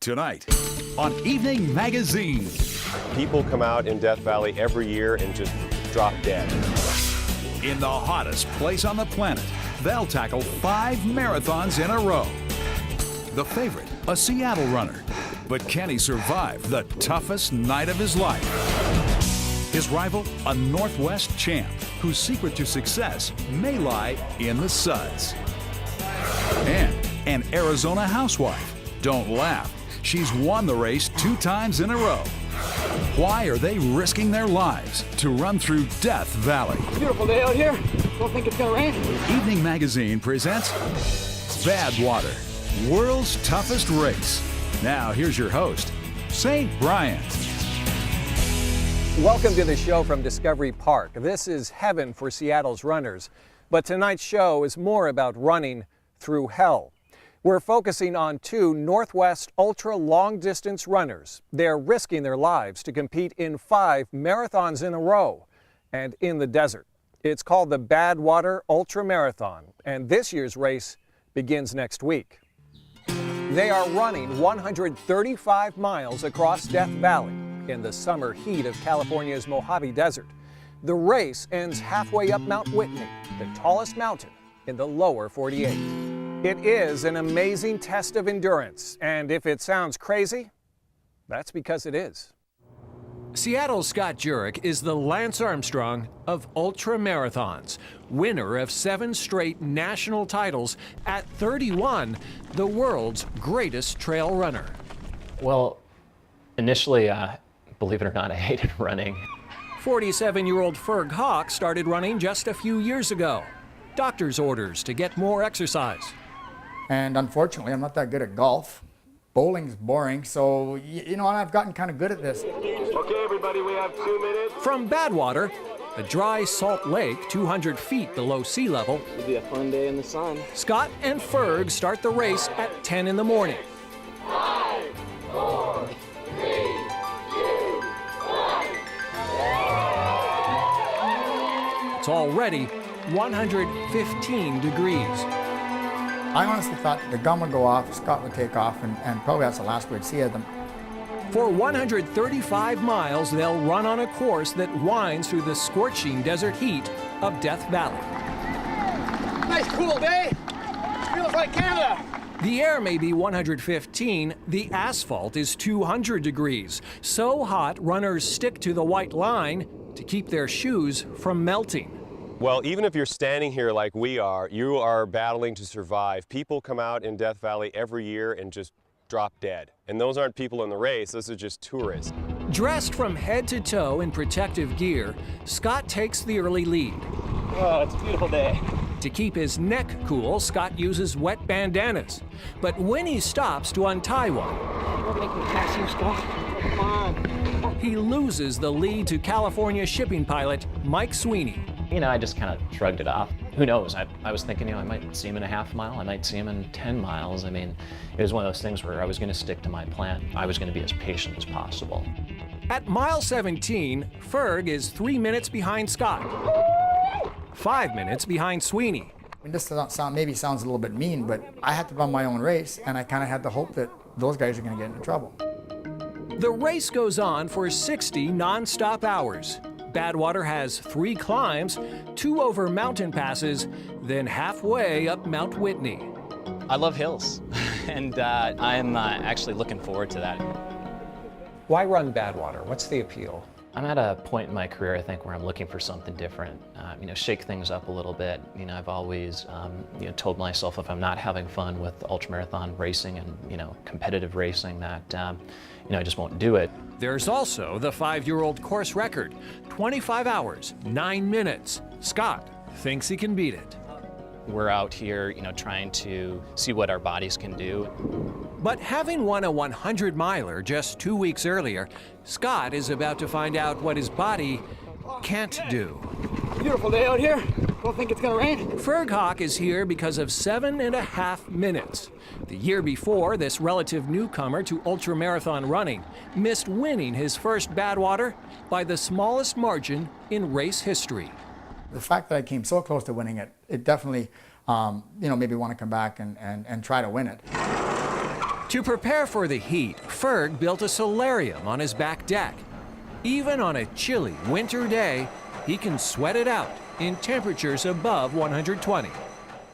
Tonight on Evening Magazine. People come out in Death Valley every year and just drop dead. In the hottest place on the planet, they'll tackle 5 marathons in a row. The favorite, a Seattle runner. But can he survive the toughest night of his life? His rival, a Northwest champ, whose secret to success may lie in the suds. And an Arizona housewife. Don't laugh. She's won the race 2 times in a row. Why are they risking their lives to run through Death Valley? Beautiful day out here. Don't think it's gonna rain. Evening Magazine presents Badwater, world's toughest race. Now here's your host, St. Bryant. Welcome to the show from Discovery Park. This is heaven for Seattle's runners. But tonight's show is more about running through hell. We're focusing on 2 Northwest ultra long distance runners. They're risking their lives to compete in 5 marathons in a row and in the desert. It's called the Badwater Ultra Marathon, and this year's race begins next week. They are running 135 miles across Death Valley in the summer heat of California's Mojave Desert. The race ends halfway up Mount Whitney, the tallest mountain in the lower 48. It is an amazing test of endurance, and if it sounds crazy, that's because it is. Seattle's Scott Jurek is the Lance Armstrong of ultra marathons, winner of 7 straight national titles, at 31, the world's greatest trail runner. Well, initially, believe it or not, I hated running. 47-year-old Ferg Hawk started running just a few years ago. Doctor's orders to get more exercise. And unfortunately, I'm not that good at golf. Bowling's boring, so, you know, I've gotten kind of good at this. Okay, everybody, we have 2 minutes. From Badwater, a dry salt lake 200 feet below sea level, It'll be a fun day in the sun. Scott and Ferg start the race at 10 in the morning. 5, 4, 3, 2, 1. It's already 115 degrees. I honestly thought the gun would go off, Scott would take off, and probably that's the last we'd see of them. For 135 miles, they'll run on a course that winds through the scorching desert heat of Death Valley. Nice cool day. Feels like Canada. The air may be 115, the asphalt is 200 degrees. So hot, runners stick to the white line to keep their shoes from melting. Well, even if you're standing here like we are, you are battling to survive. People come out in Death Valley every year and just drop dead. And those aren't people in the race, those are just tourists. Dressed from head to toe in protective gear, Scott takes the early lead. Oh, it's a beautiful day. To keep his neck cool, Scott uses wet bandanas. But when he stops to untie one, Don't make me pass you, Scott. Come on. he loses the lead to California shipping pilot Mike Sweeney. You know, I just kind of shrugged it off. Who knows? I was thinking, you know, I might see him in a half mile. I might see him in 10 miles. I mean, it was one of those things where I was going to stick to my plan. I was going to be as patient as possible. At mile 17, Ferg is 3 minutes behind Scott, 5 minutes behind Sweeney. And this maybe sounds a little bit mean, but I had to run my own race, and I kind of had the hope that those guys are going to get into trouble. The race goes on for 60 non-stop hours. Badwater has 3 climbs, 2 over mountain passes, then halfway up Mount Whitney. I love hills, and I'm actually looking forward to that. Why run Badwater? What's the appeal? I'm at a point in my career, I think, where I'm looking for something different. You know, shake things up a little bit. You know, I've always, you know, told myself if I'm not having fun with ultramarathon racing and, you know, competitive racing, that, you know, I just won't do it. There's also the 5-year-old course record, 25 hours, 9 minutes. Scott thinks he can beat it. We're out here, you know, trying to see what our bodies can do. But having won a 100-miler just 2 weeks earlier, Scott is about to find out what his body can't do. Beautiful day out here. Don't think it's gonna rain. Ferg Hawk is here because of 7.5 minutes. The year before, this relative newcomer to ultramarathon running missed winning his first Badwater by the smallest margin in race history. The fact that I came so close to winning it, it definitely, you know, made me want to come back and try to win it. To prepare for the heat, Ferg built a solarium on his back deck. Even on a chilly winter day, he can sweat it out in temperatures above 120.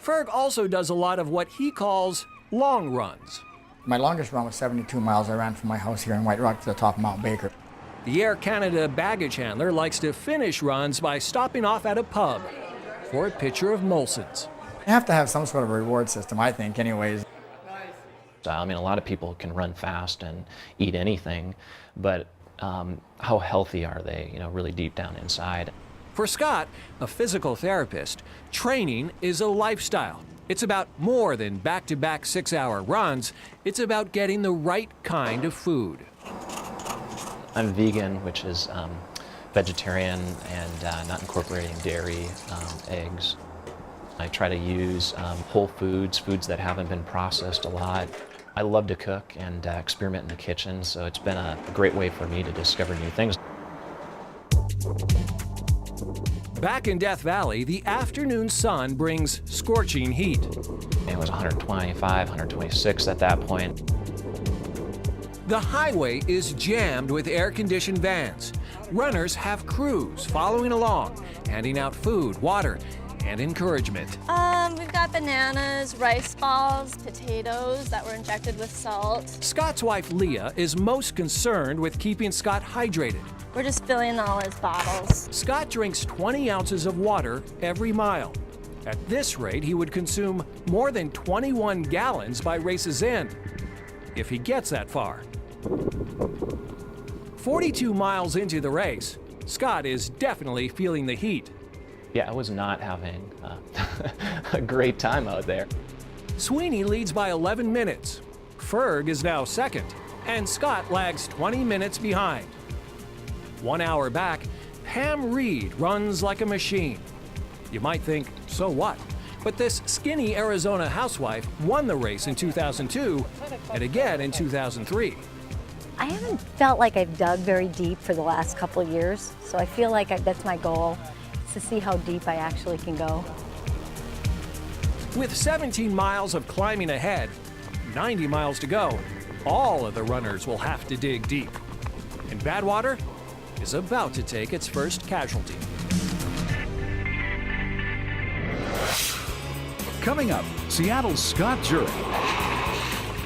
Ferg also does a lot of what he calls long runs. My longest run was 72 miles. I ran from my house here in White Rock to the top of Mount Baker. The Air Canada baggage handler likes to finish runs by stopping off at a pub for a pitcher of Molson's. You have to have some sort of a reward system, I think, anyways. I mean, a lot of people can run fast and eat anything, but how healthy are they, really deep down inside? For Scott, a physical therapist, training is a lifestyle. It's about more than back-to-back 6-hour runs. It's about getting the right kind of food. I'm vegan, which is vegetarian and not incorporating dairy, eggs. I try to use whole foods, foods that haven't been processed a lot. I love to cook and experiment in the kitchen, so it's been a great way for me to discover new things. Back in Death Valley, the afternoon sun brings scorching heat. It was 125, 126 at that point. The highway is jammed with air-conditioned vans. Runners have crews following along, handing out food, water, and encouragement. We've got bananas, rice balls, potatoes that were injected with salt. Scott's wife, Leah, is most concerned with keeping Scott hydrated. We're just filling all his bottles. Scott drinks 20 ounces of water every mile. At this rate, he would consume more than 21 gallons by race's end, if he gets that far. 42 miles into the race, Scott is definitely feeling the heat. Yeah, I was not having a great time out there. Sweeney leads by 11 minutes. Ferg is now second, and Scott lags 20 minutes behind. 1 hour back, Pam Reed runs like a machine. You might think, so what? But this skinny Arizona housewife won the race in 2002 and again in 2003. I haven't felt like I've dug very deep for the last couple of years, so I feel like that's my goal, is to see how deep I actually can go. With 17 miles of climbing ahead, 90 miles to go, all of the runners will have to dig deep. And Badwater is about to take its first casualty. Coming up, Seattle's Scott Jurek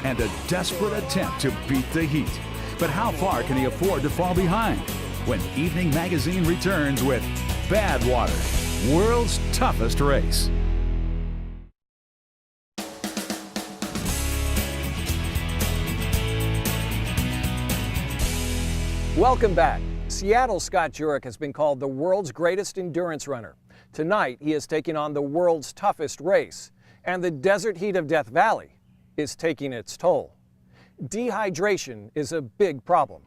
and a desperate attempt to beat the heat. But how far can he afford to fall behind? When Evening Magazine returns with Badwater, world's toughest race. Welcome back. Seattle's Scott Jurek has been called the world's greatest endurance runner. Tonight, he is taking on the world's toughest race, and the desert heat of Death Valley is taking its toll. Dehydration is a big problem.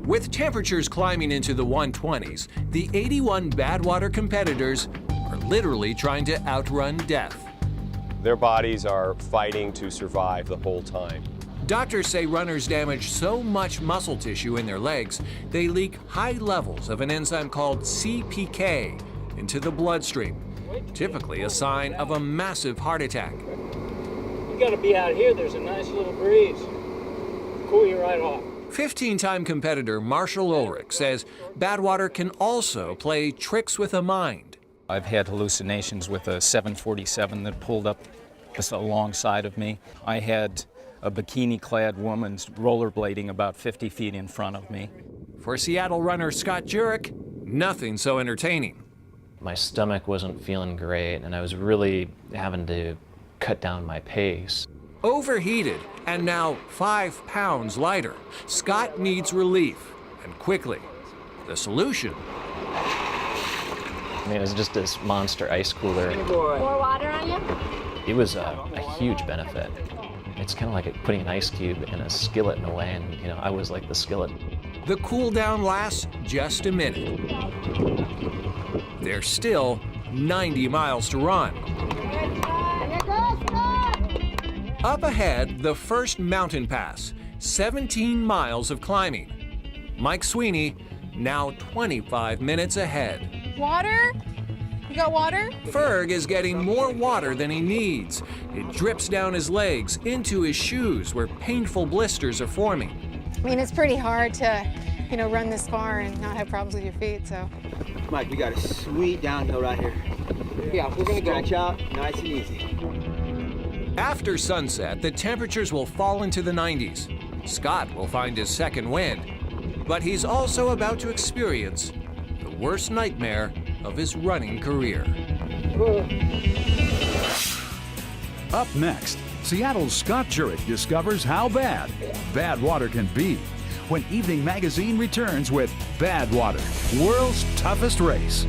With temperatures climbing into the 120s, the 81 Badwater competitors are literally trying to outrun death. Their bodies are fighting to survive the whole time. Doctors say runners damage so much muscle tissue in their legs, they leak high levels of an enzyme called CPK into the bloodstream, typically a sign of a massive heart attack. You gotta be out here, there's a nice little breeze. Cool you right off. 15-time competitor Marshall Ulrich says Badwater can also play tricks with the mind. I've had hallucinations with a 747 that pulled up just alongside of me. I had a bikini-clad woman rollerblading about 50 feet in front of me. For Seattle runner Scott Jurek, nothing so entertaining. My stomach wasn't feeling great, and I was really having to cut down my pace. Overheated and now 5 pounds lighter, Scott needs relief, and quickly. The solution? I mean, it was just this monster ice cooler. More water on you? It was a huge benefit. It's kind of like putting an ice cube in a skillet in a way, and I was like the skillet. The cool down lasts just a minute. There's still 90 miles to run. Up ahead, the first mountain pass, 17 miles of climbing. Mike Sweeney, now 25 minutes ahead. Water? You got water? Ferg is getting more water than he needs. It drips down his legs, into his shoes, where painful blisters are forming. I mean, it's pretty hard to, run this far and not have problems with your feet, so. Mike, we got a sweet downhill right here. Yeah, we're gonna stretch out nice and easy. After sunset, the temperatures will fall into the 90s. Scott will find his second wind, but he's also about to experience the worst nightmare of his running career. Up next, Seattle's Scott Jurek discovers how bad Badwater can be when Evening Magazine returns with Badwater, World's Toughest Race.